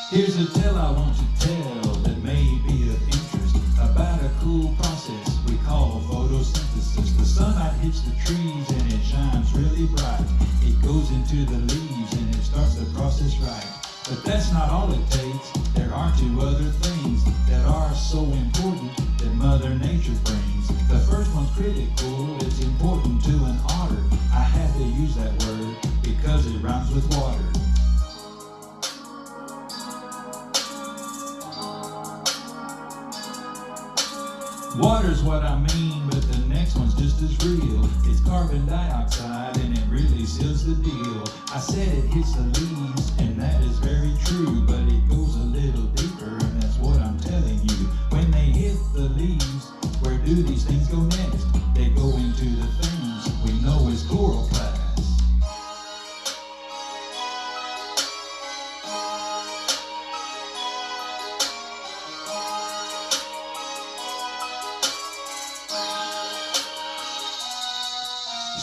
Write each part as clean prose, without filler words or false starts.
Here's a tale I want to tell that may be of interest about a cool process we call photosynthesis. The sunlight hits the trees and it shines really bright. It goes into the leaves and it starts the process right. But that's not all it takes. There are two other things that are so important that Mother Nature brings. The first one's critical. It's important to an otter. I had to use that word because it rhymes with water. Water's what I mean, but the next one's just as real. It's carbon dioxide and it really seals the deal. I said it hits the leaves and that is very true, but it goes a little deeper and that's what I'm telling you. When they hit the leaves, where do these things go next? They go into the things we know as chloroplasts.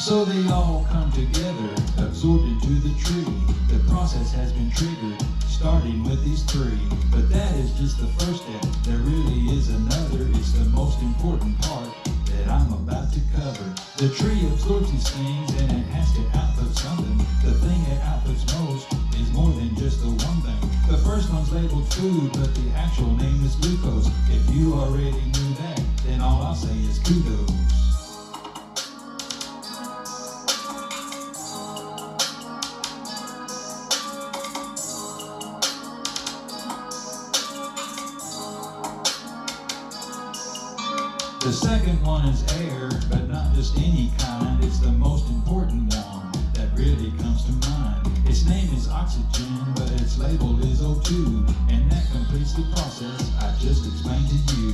So they all come together, absorbed into the tree. The process has been triggered, starting with these three. But that is just the first step. There really is another. It's the most important part that I'm about to cover. The tree absorbs these things and it has to output something. The thing it outputs most is more than just the one thing. The first one's labeled food, but the actual name is glucose. If you already knew that, then all I'll say is kudos. The second one is air, but not just any kind. It's the most important one that really comes to mind. Its name is oxygen, but its label is O2, and that completes the process I just explained to you.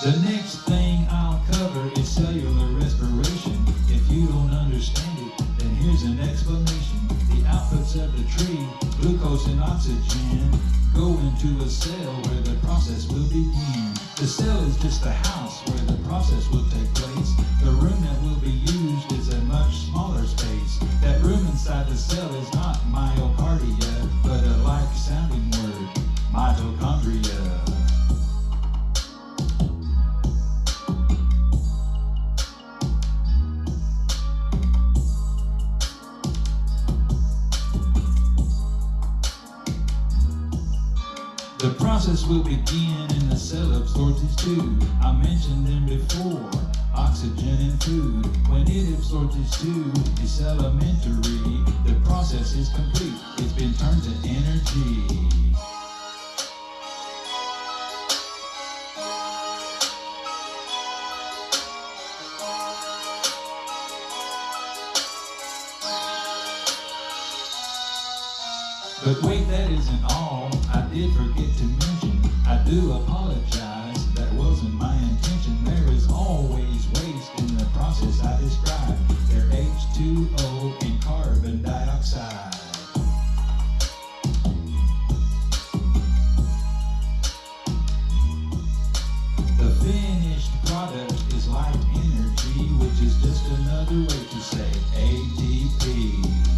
The next thing I'll cover is cellular respiration. If you don't understand it, then here's an explanation. The outputs of the tree, glucose and oxygen, go into a cell where the process will begin. The cell is just the house where the process will take place. The room that will be used is a much smaller space. That room inside the cell is not myocardia, but a like-sounding word, mitochondria. The process will begin and the cell absorbs these two. I mentioned them before, oxygen and food. When it absorbs these two, it's elementary. The process is complete. It's been turned to energy. But wait, that isn't all. I did forget to mention, I do apologize, that wasn't my intention. There is always waste in the process I described. They're H2O and carbon dioxide. The finished product is light energy, which is just another way to say ATP.